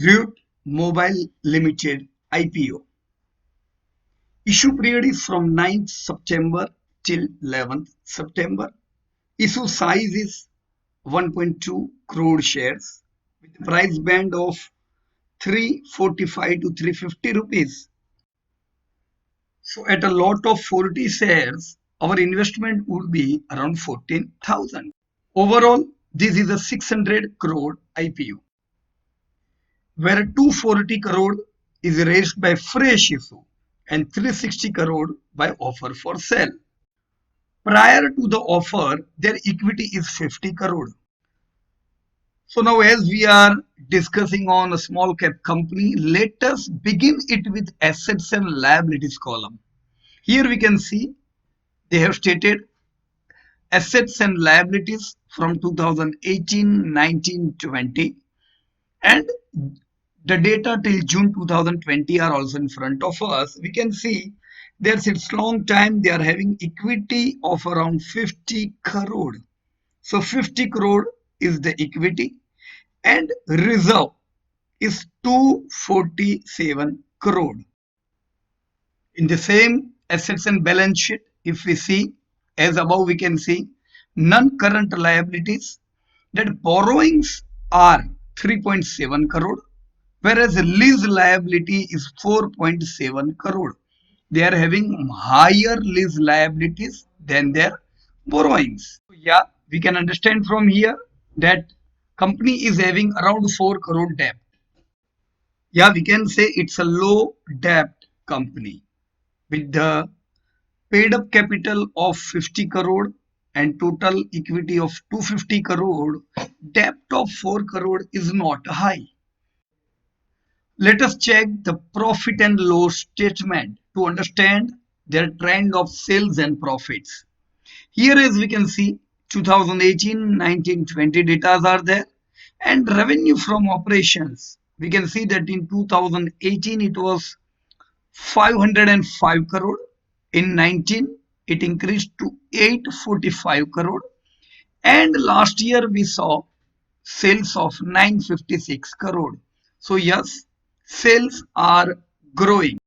Route Mobile Limited IPO. Issue period is from 9th September till 11th September. Issue size is 1.2 crore shares with a price band of 345 to 350 rupees. So at a lot of 40 shares, our investment would be around 14,000. Overall, this is a 600 crore IPO, where 240 crore is raised by fresh issue and 360 crore by offer for sale. Prior to the offer, their equity is 50 crore. So now as we are discussing on a small cap company, let us begin it with assets and liabilities column. Here we can see they have stated assets and liabilities from 2018, 19, 20, and the data till June 2020 are also in front of us. We can see there since long time they are having equity of around 50 crore. So 50 crore is the equity and reserve is 247 crore. In the same assets and balance sheet, if we see as above, we can see non-current liabilities, that borrowings are 3.7 crore, whereas lease liability is 4.7 crore. They are having higher lease liabilities than their borrowings. Yeah, we can understand from here that company is having around 4 crore debt. Yeah, we can say it's a low debt company with the paid up capital of 50 crore and total equity of 250 crore. Debt of 4 crore is not high. Let us check the profit and loss statement to understand their trend of sales and profits. Here as we can see 2018, 19, 20 data are there, and revenue from operations. We can see that in 2018 it was 505 crore. In 19 it increased to 845 crore, and last year we saw sales of 956 crore. So yes, sales are growing.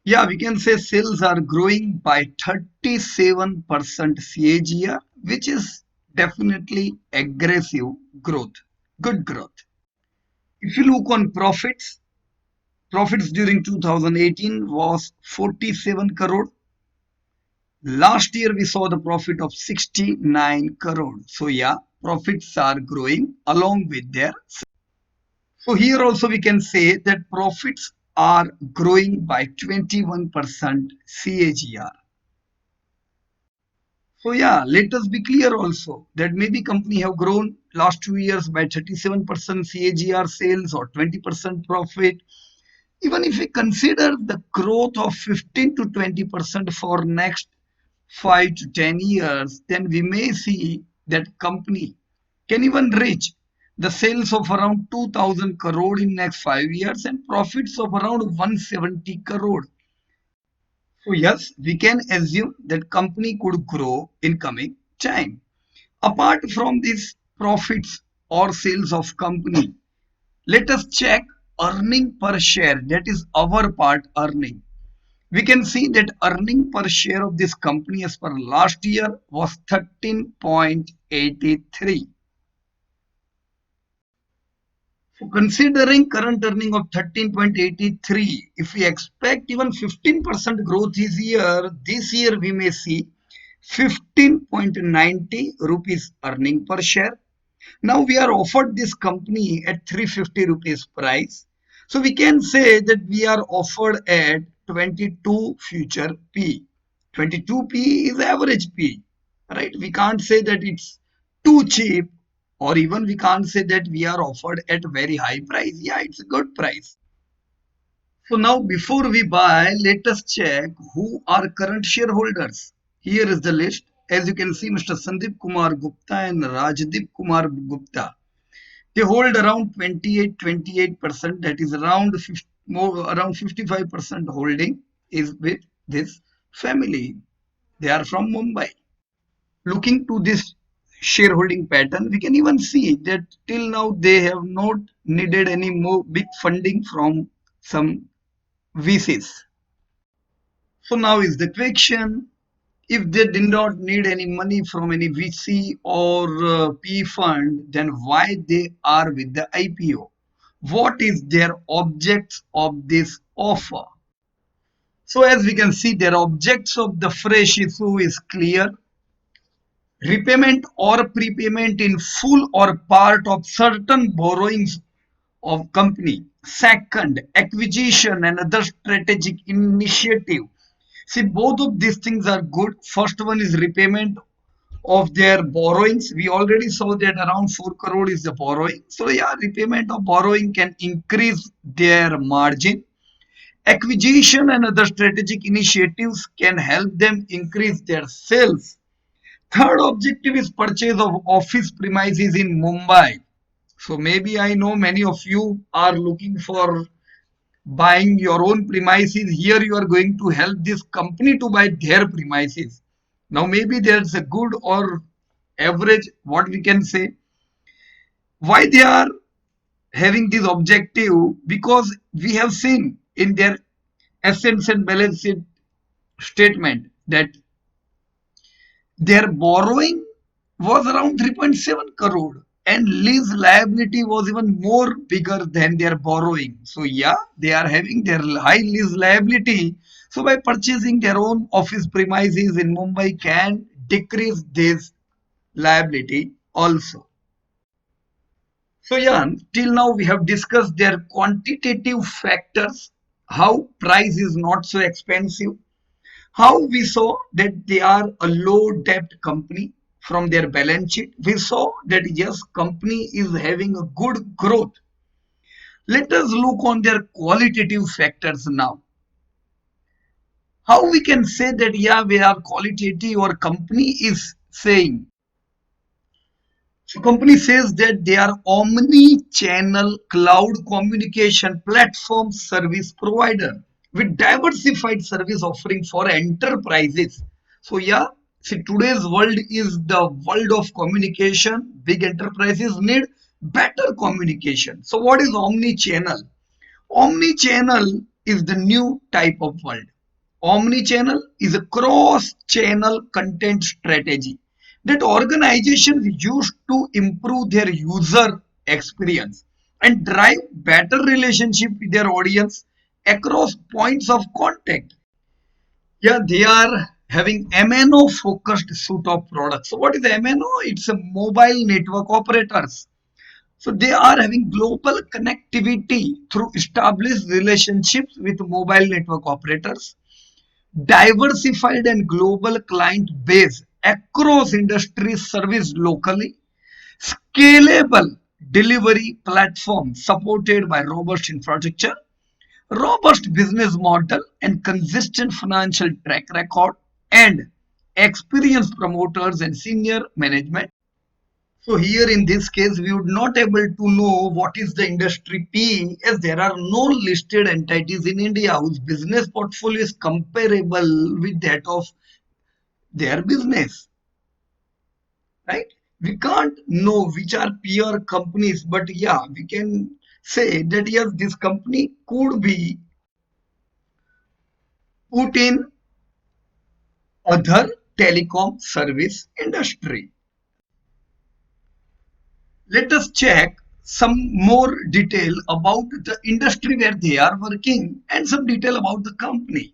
Yeah, we can say sales are growing by 37% CAGR, which is definitely aggressive growth, good growth. If you look on profits, profits during 2018 was 47 crore. Last year we saw the profit of 69 crore. So yeah, profits are growing along with their. So here also we can say that profits are growing by 21% CAGR. So yeah, let us be clear also that maybe company have grown last 2 years by 37% CAGR sales or 20% profit. Even if we consider the growth of 15 to 20% for next 5 to 10 years, then we may see that company can even reach the sales of around 2000 crore in next 5 years and profits of around 170 crore. So yes, we can assume that company could grow in coming time. Apart from these profits or sales of company, let us check earning per share. That is our part earning. We can see that earning per share of this company as per last year was 13.83. So considering current earning of 13.83, if we expect even 15% growth this year we may see 15.90 rupees earning per share. Now we are offered this company at 350 rupees price. So we can say that we are offered at 22 future P. 22 P is average P, right? We can't say that it's too cheap, or even we can't say that we are offered at very high price. Yeah, it's a good price. So now before we buy, let us check who are current shareholders. Here is the list. As you can see, Mr. Sandeep Kumar Gupta and Rajdeep Kumar Gupta. They hold around 28%. That is around around 55% holding is with this family. They are from Mumbai. Looking to this shareholding pattern, we can even see that till now they have not needed any more big funding from some VCs. So now is the question, if they did not need any money from any VC or P fund, then why they are with the IPO? What is their objects of this offer? So as we can see, their objects of the fresh issue is clear: repayment or prepayment in full or part of certain borrowings of company. Second, acquisition and other strategic initiative. See, both of these things are good. First one is repayment of their borrowings. We already saw that around 4 crore is the borrowing. So yeah, repayment of borrowing can increase their margin. Acquisition and other strategic initiatives can help them increase their sales. Third objective is purchase of office premises in Mumbai. So maybe I know many of you are looking for buying your own premises. Here you are going to help this company to buy their premises. Now maybe there's a good or average, what we can say, why they are having this objective, because we have seen in their assets and balance sheet statement that their borrowing was around 3.7 crore and lease liability was even more bigger than their borrowing. So yeah, they are having their high lease liability. So by purchasing their own office premises in Mumbai can decrease this liability also. So yeah, till now we have discussed their quantitative factors, how price is not so expensive, how we saw that they are a low debt company from their balance sheet. We saw that yes, company is having a good growth. Let us look on their qualitative factors now. How we can say that yeah, we are qualitative or company is saying. So company says that they are omni-channel cloud communication platform service provider with diversified service offering for enterprises. So yeah, see, today's world is the world of communication. Big enterprises need better communication. So what is omni-channel? Omni-channel is the new type of world. Omni-channel is a cross-channel content strategy that organizations use to improve their user experience and drive better relationship with their audience across points of contact. Yeah, they are having MNO focused suite of products. So what is MNO? It's a mobile network operators. So they are having global connectivity through established relationships with mobile network operators, diversified and global client base across industries serviced locally, scalable delivery platform supported by robust infrastructure, robust business model and consistent financial track record, and experienced promoters and senior management. So here in this case, we would not able to know what is the industry P, as there are no listed entities in India whose business portfolio is comparable with that of their business, right? We can't know which are peer companies, but yeah, we can say that yes, this company could be put in other telecom service industry. Let us check some more detail about the industry where they are working and some detail about the company.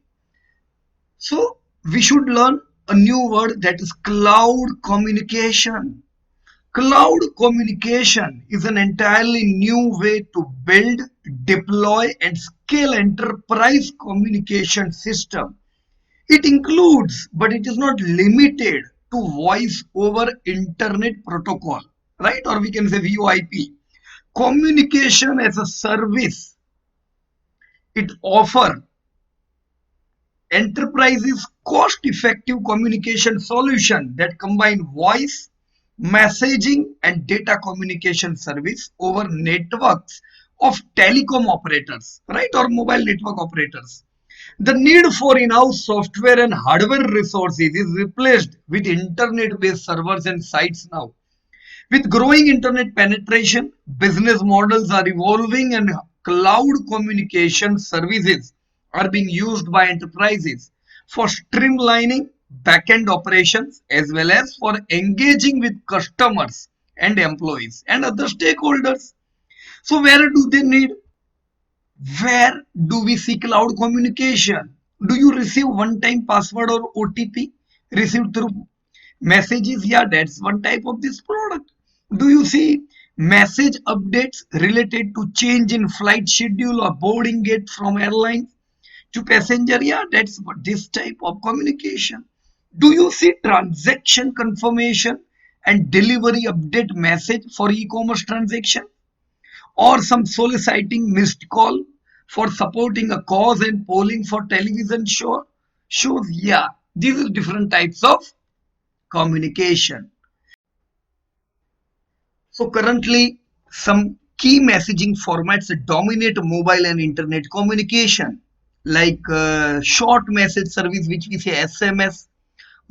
So we should learn a new word, that is cloud communication. Cloud communication is an entirely new way to build, deploy and scale enterprise communication system. It includes, but it is not limited to, voice over internet protocol, right? Or we can say VoIP. Communication as a service. It offers enterprises cost-effective communication solution that combine voice, messaging and data communication service over networks of telecom operators, right? Or mobile network operators. The need for in-house software and hardware resources is replaced with internet-based servers and sites now. With growing internet penetration, business models are evolving and cloud communication services are being used by enterprises for streamlining back-end operations as well as for engaging with customers and employees and other stakeholders. So where do we see cloud communication? Do you receive one-time password or OTP received through messages? Yeah, that's one type of this product. Do you see message updates related to change in flight schedule or boarding gate from airlines to passenger? Yeah, that's what this type of communication. Do you see transaction confirmation and delivery update message for e-commerce transaction? Or some soliciting missed call for supporting a cause and polling for television shows? Yeah, these are different types of communication. So currently some key messaging formats that dominate mobile and internet communication, like short message service, which we say SMS,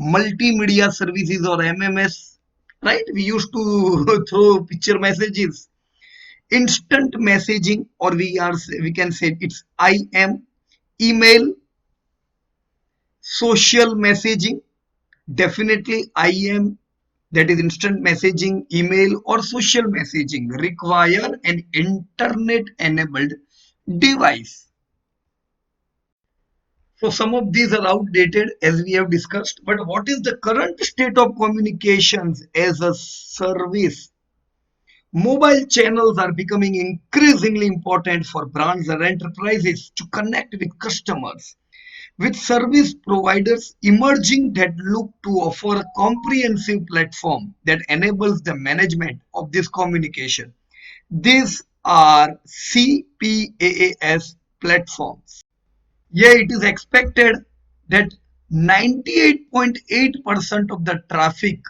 multimedia services or MMS, right? We used to throw picture messages. Instant messaging, or we can say it's IM, email, social messaging. Definitely IM, that is instant messaging, email or social messaging require an internet enabled device. So some of these are outdated as we have discussed, but what is the current state of communications as a service? Mobile channels are becoming increasingly important for brands and enterprises to connect with customers, with service providers emerging that look to offer a comprehensive platform that enables the management of this communication. These are CPaaS platforms. Yeah, it is expected that 98.8% of the traffic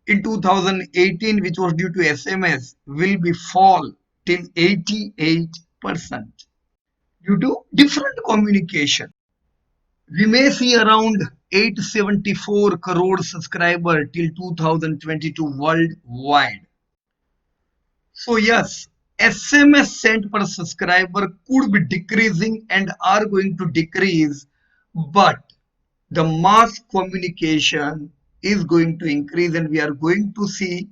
in 2018, which was due to SMS, will be fall till 88% due to different communication. We may see around 874 crore subscribers till 2022 worldwide. So yes, SMS sent per subscriber could be decreasing and are going to decrease, but the mass communication is going to increase and we are going to see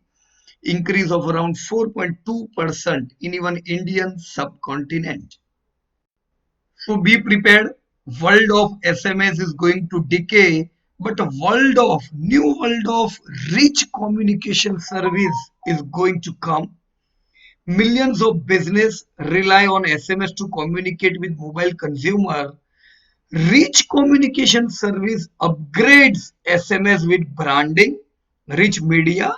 increase of around 4.2% in even Indian subcontinent. So be prepared. World of SMS is going to decay, but a new world of rich communication service is going to come. Millions of business rely on SMS to communicate with mobile consumer. Rich communication service upgrades SMS with branding, rich media,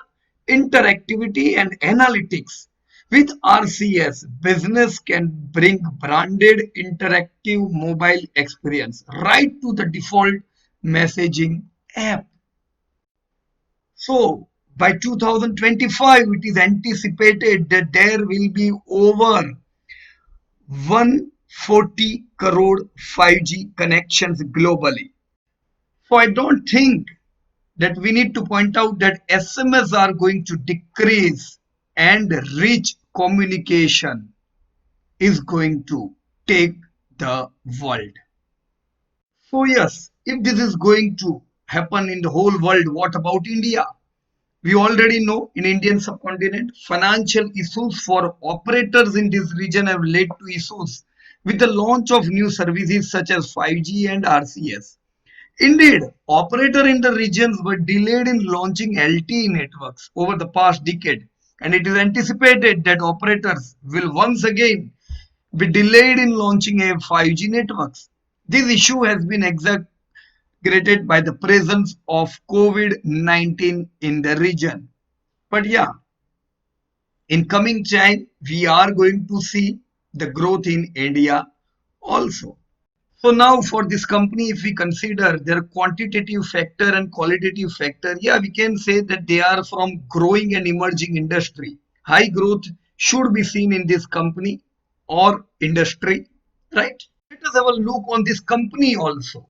interactivity, and analytics. With RCS, business can bring branded interactive mobile experience right to the default messaging app. So by 2025, it is anticipated that there will be over 140 crore 5G connections globally. So I don't think that we need to point out that SMS are going to decrease and rich communication is going to take the world. So yes, if this is going to happen in the whole world, what about India? We already know in Indian subcontinent, financial issues for operators in this region have led to issues with the launch of new services such as 5G and RCS. Indeed, operators in the regions were delayed in launching LTE networks over the past decade, and it is anticipated that operators will once again be delayed in launching a 5G networks. This issue has been exaggerated by the presence of COVID-19 in the region. But yeah, in coming time, we are going to see the growth in India also. So now for this company, if we consider their quantitative factor and qualitative factor, yeah, we can say that they are from growing and emerging industry. High growth should be seen in this company or industry, right? Let us have a look on this company also.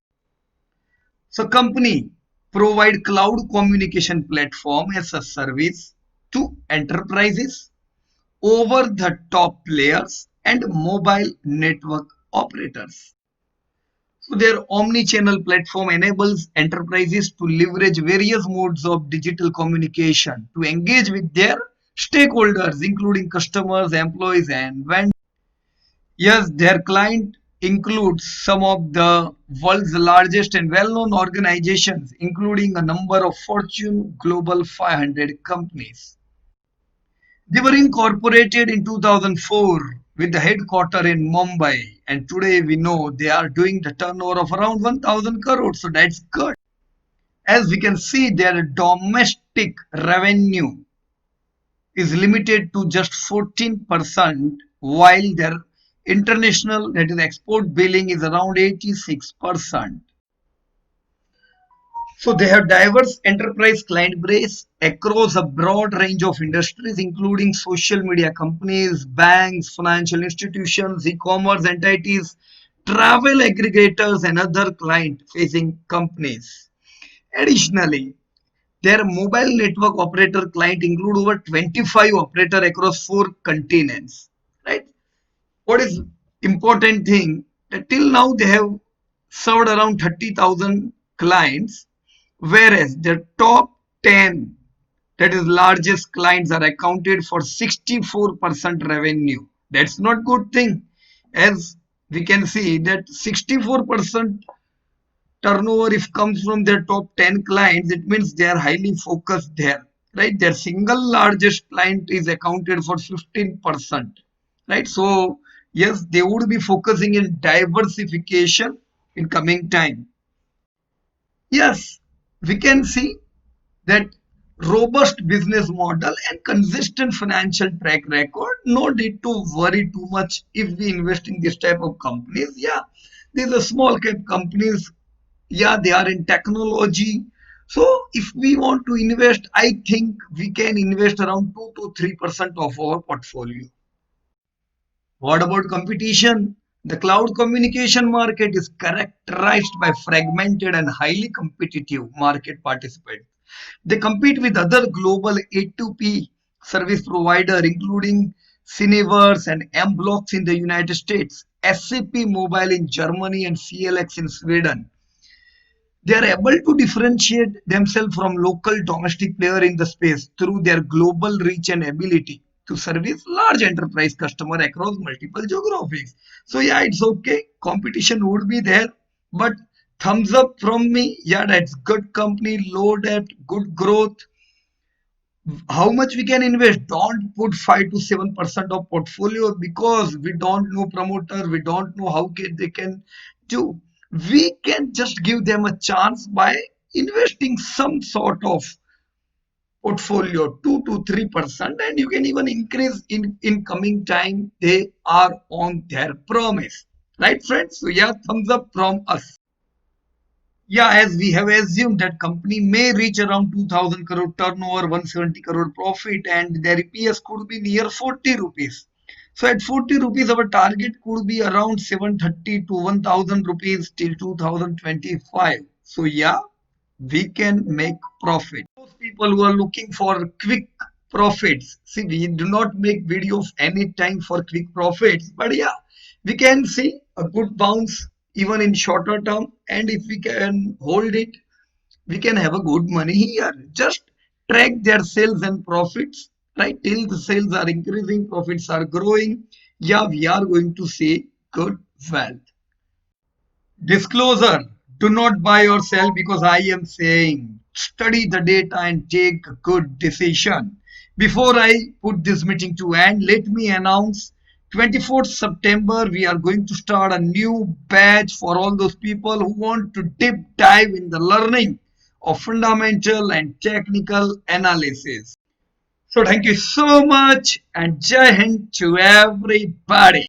So company provide cloud communication platform as a service to enterprises, over-the-top players, and mobile network operators. So their omni-channel platform enables enterprises to leverage various modes of digital communication to engage with their stakeholders, including customers, employees, and vendors. Yes, their client includes some of the world's largest and well-known organizations, including a number of Fortune Global 500 companies. They were incorporated in 2004 with the headquarter in Mumbai, and today we know they are doing the turnover of around 1000 crores, so that's good. As we can see, their domestic revenue is limited to just 14%, while their international, that is export billing, is around 86%. So they have diverse enterprise client base across a broad range of industries, including social media companies, banks, financial institutions, e-commerce entities, travel aggregators, and other client-facing companies. Additionally, their mobile network operator client include over 25 operator across 4 continents. Right? What is important thing that till now they have served around 30,000 clients, whereas their top 10, that is largest clients, are accounted for 64% revenue. That's not good thing, as we can see that 64% turnover if comes from their top 10 clients, it means they are highly focused there, right? Their single largest client is accounted for 15%, right? So yes, they would be focusing in diversification in coming time. Yes, we can see that robust business model and consistent financial track record. No need to worry too much if we invest in this type of companies. Yeah, these are small cap companies. Yeah, they are in technology. So if we want to invest, I think we can invest around 2 to 3% of our portfolio. What about competition? The cloud communication market is characterized by fragmented and highly competitive market participants. They compete with other global A2P service provider, including Cineverse and Mblocks in the United States, SAP Mobile in Germany, and CLX in Sweden. They are able to differentiate themselves from local domestic player in the space through their global reach and ability to service large enterprise customer across multiple geographies. So yeah, it's okay. Competition would be there, but thumbs up from me. Yeah, that's good company, low debt, good growth. How much we can invest? Don't put 5 to 7% of portfolio, because we don't know promoter, we don't know how they can do. We can just give them a chance by investing some sort of portfolio, 2 to 3%, and you can even increase in coming time. They are on their promise, right friends? So yeah, thumbs up from us. Yeah, as we have assumed that company may reach around 2000 crore turnover, 170 crore profit, and their EPS could be near 40 rupees. So at 40 rupees, our target could be around 730 to 1000 rupees till 2025. So yeah, we can make profit. Those people who are looking for quick profits, see, we do not make videos anytime for quick profits, but yeah, we can see a good bounce even in shorter term, and if we can hold it, we can have a good money here. Just track their sales and profits, right? Till the sales are increasing, profits are growing, yeah, we are going to see good wealth. Disclosure: do not buy or sell because I am saying study the data and take a good decision. Before I put this meeting to end, let me announce 24th September we are going to start a new batch for all those people who want to deep dive in the learning of fundamental and technical analysis. So thank you so much and Jai Hind to everybody.